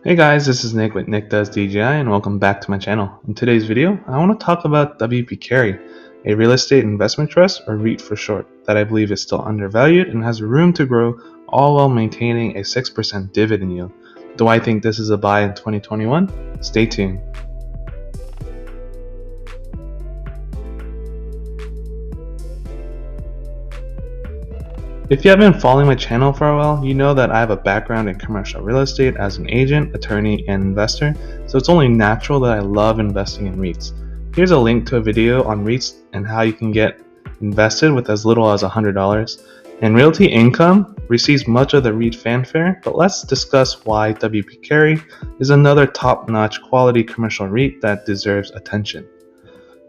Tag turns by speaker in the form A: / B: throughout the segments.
A: Hey guys, this is Nick with Nick Does DGI and welcome back to my channel. In today's video, I want to talk about WP Carey, a real estate investment trust, or REIT for short, that I believe is still undervalued and has room to grow, all while maintaining a 6% dividend yield. Do I think this is a buy in 2021? Stay tuned. If you have been following my channel for a while, you know that I have a background in commercial real estate as an agent, attorney, and investor, so it's only natural that I love investing in REITs. Here's a link to a video on REITs and how you can get invested with as little as $100. And Realty Income receives much of the REIT fanfare, but let's discuss why WP Carey is another top-notch quality commercial REIT that deserves attention.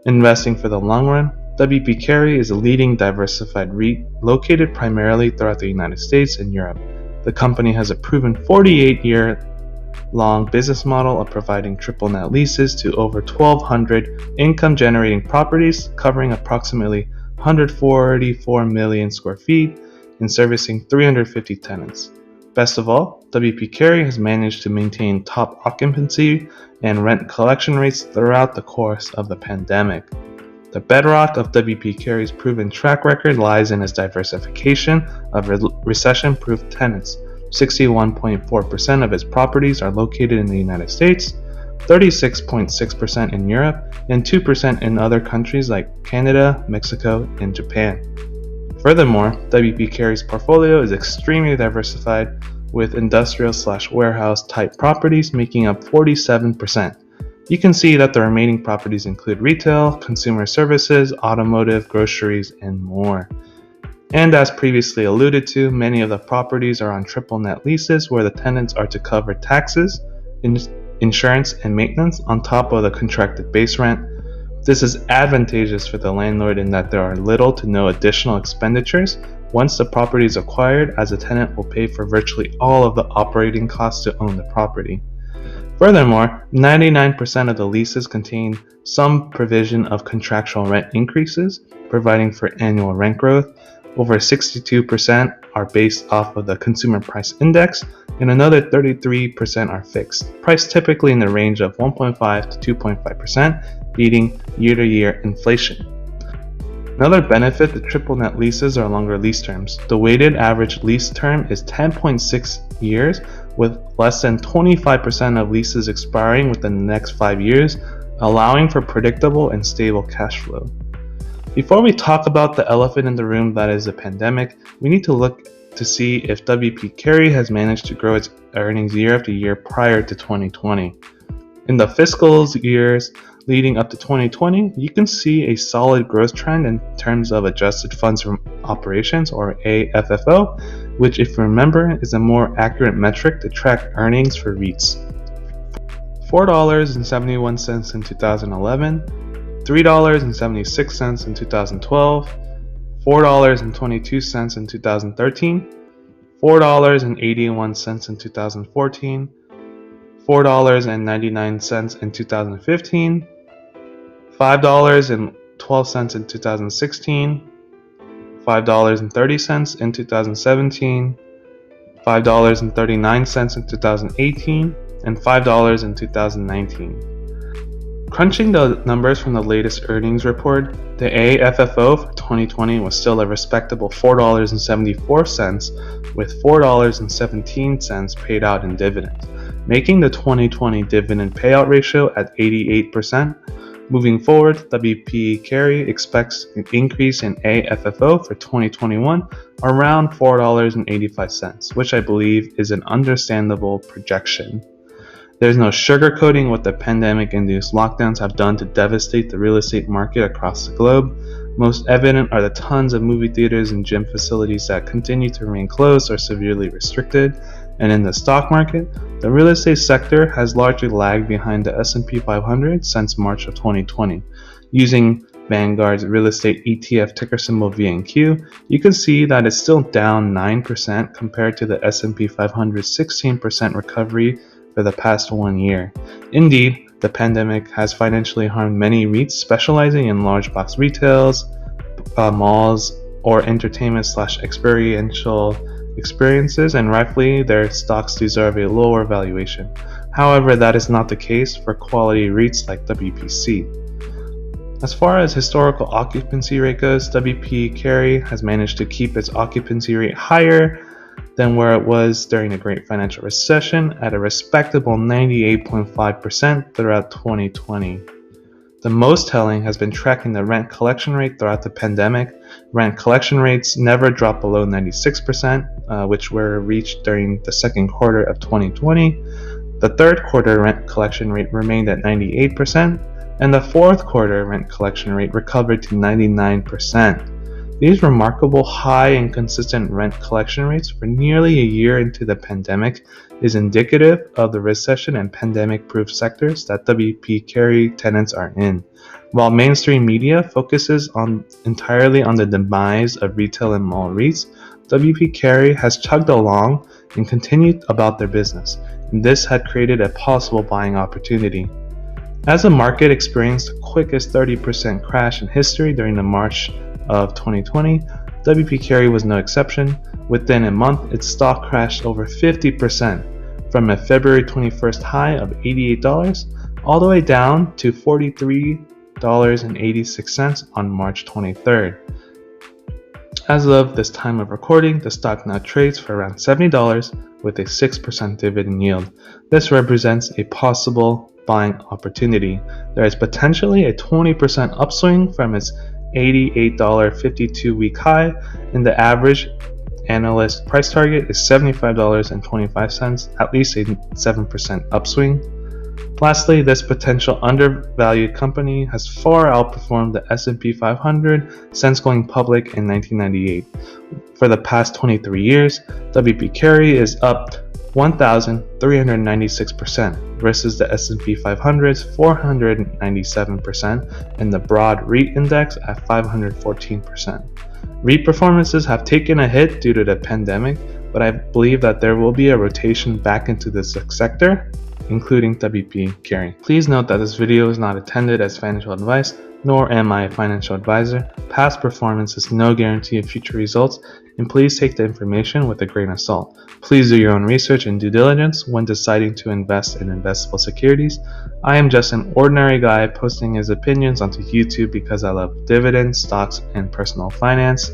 A: Investing for the long run, WP Carey is a leading diversified REIT located primarily throughout the United States and Europe. The company has a proven 48-year-long business model of providing triple net leases to over 1,200 income-generating properties covering approximately 144 million square feet and servicing 350 tenants. Best of all, WP Carey has managed to maintain top occupancy and rent collection rates throughout the course of the pandemic. The bedrock of WP Carey's proven track record lies in its diversification of recession-proof tenants. 61.4% of its properties are located in the United States, 36.6% in Europe, and 2% in other countries like Canada, Mexico, and Japan. Furthermore, WP Carey's portfolio is extremely diversified, with industrial/warehouse type properties making up 47%. You can see that the remaining properties include retail, consumer services, automotive, groceries, and more. And as previously alluded to, many of the properties are on triple net leases where the tenants are to cover taxes, insurance, and maintenance on top of the contracted base rent. This is advantageous for the landlord in that there are little to no additional expenditures once the property is acquired, as the tenant will pay for virtually all of the operating costs to own the property. Furthermore, 99% of the leases contain some provision of contractual rent increases, providing for annual rent growth. Over 62% are based off of the Consumer Price Index, and another 33% are fixed, priced typically in the range of 1.5 to 2.5%, beating year-to-year inflation. Another benefit to triple net leases are longer lease terms. The weighted average lease term is 10.6 years, with less than 25% of leases expiring within the next 5 years, allowing for predictable and stable cash flow. Before we talk about the elephant in the room that is the pandemic, we need to look to see if WP Carey has managed to grow its earnings year after year prior to 2020. In the fiscal years leading up to 2020, you can see a solid growth trend in terms of adjusted funds from operations, or AFFO, which, if you remember, is a more accurate metric to track earnings for REITs. $4.71 in 2011, $3.76 in 2012, $4.22 in 2013, $4.81 in 2014, $4.99 in 2015, $5.12 in 2016, $5.30 in 2017, $5.39 in 2018, and $5 in 2019. Crunching the numbers from the latest earnings report, the AFFO for 2020 was still a respectable $4.74, with $4.17 paid out in dividends, making the 2020 dividend payout ratio at 88%. Moving forward, WP Carey expects an increase in AFFO for 2021 around $4.85, which I believe is an understandable projection. There's no sugarcoating what the pandemic-induced lockdowns have done to devastate the real estate market across the globe. Most evident are the tons of movie theaters and gym facilities that continue to remain closed or severely restricted. And in the stock market, the real estate sector has largely lagged behind the S&P 500 since March of 2020. Using Vanguard's real estate ETF ticker symbol VNQ, you can see that it's still down 9% compared to the S&P 500's 16% recovery for the past 1 year. Indeed, the pandemic has financially harmed many REITs specializing in large box retails, malls, or entertainment/experiential experiences, and rightfully their stocks deserve a lower valuation. However, that is not the case for quality REITs like WPC. As far as historical occupancy rate goes, WP Carey has managed to keep its occupancy rate higher than where it was during the Great Financial Recession at a respectable 98.5% throughout 2020. The most telling has been tracking the rent collection rate throughout the pandemic. Rent collection rates never dropped below 96%, which were reached during the second quarter of 2020. The third quarter rent collection rate remained at 98%, and the fourth quarter rent collection rate recovered to 99%. These remarkable high and consistent rent collection rates for nearly a year into the pandemic is indicative of the recession and pandemic-proof sectors that WP Carey tenants are in. While mainstream media focuses entirely on the demise of retail and mall REITs, WP Carey has chugged along and continued about their business, and this had created a possible buying opportunity. As the market experienced the quickest 30% crash in history during the March of 2020, WP Carey was no exception. Within a month, its stock crashed over 50%, from a February 21st high of $88 all the way down to $43.86 on March 23rd. As of this time of recording, the stock now trades for around $70 with a 6% dividend yield. This represents a possible buying opportunity. There is potentially a 20% upswing from its $88 52-week high, and the average analyst price target is $75.25, at least a 7% upswing. Lastly, this potential undervalued company has far outperformed the S&P 500 since going public in 1998. For the past 23 years, WP Carey is up 1,396% versus the S&P 500's 497% and the broad REIT index at 514%. REIT performances have taken a hit due to the pandemic, but I believe that there will be a rotation back into this sector, including WP Carey. Please note that this video is not intended as financial advice, nor am I a financial advisor. Past performance is no guarantee of future results, and please take the information with a grain of salt. Please do your own research and due diligence when deciding to invest in investable securities. I am just an ordinary guy posting his opinions onto YouTube because I love dividends, stocks, and personal finance.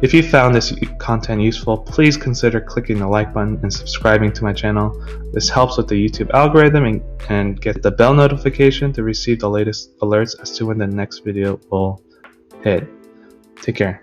A: If you found this content useful, please consider clicking the like button and subscribing to my channel. This helps with the YouTube algorithm and get the bell notification to receive the latest alerts as to when the next video will hit. Take care.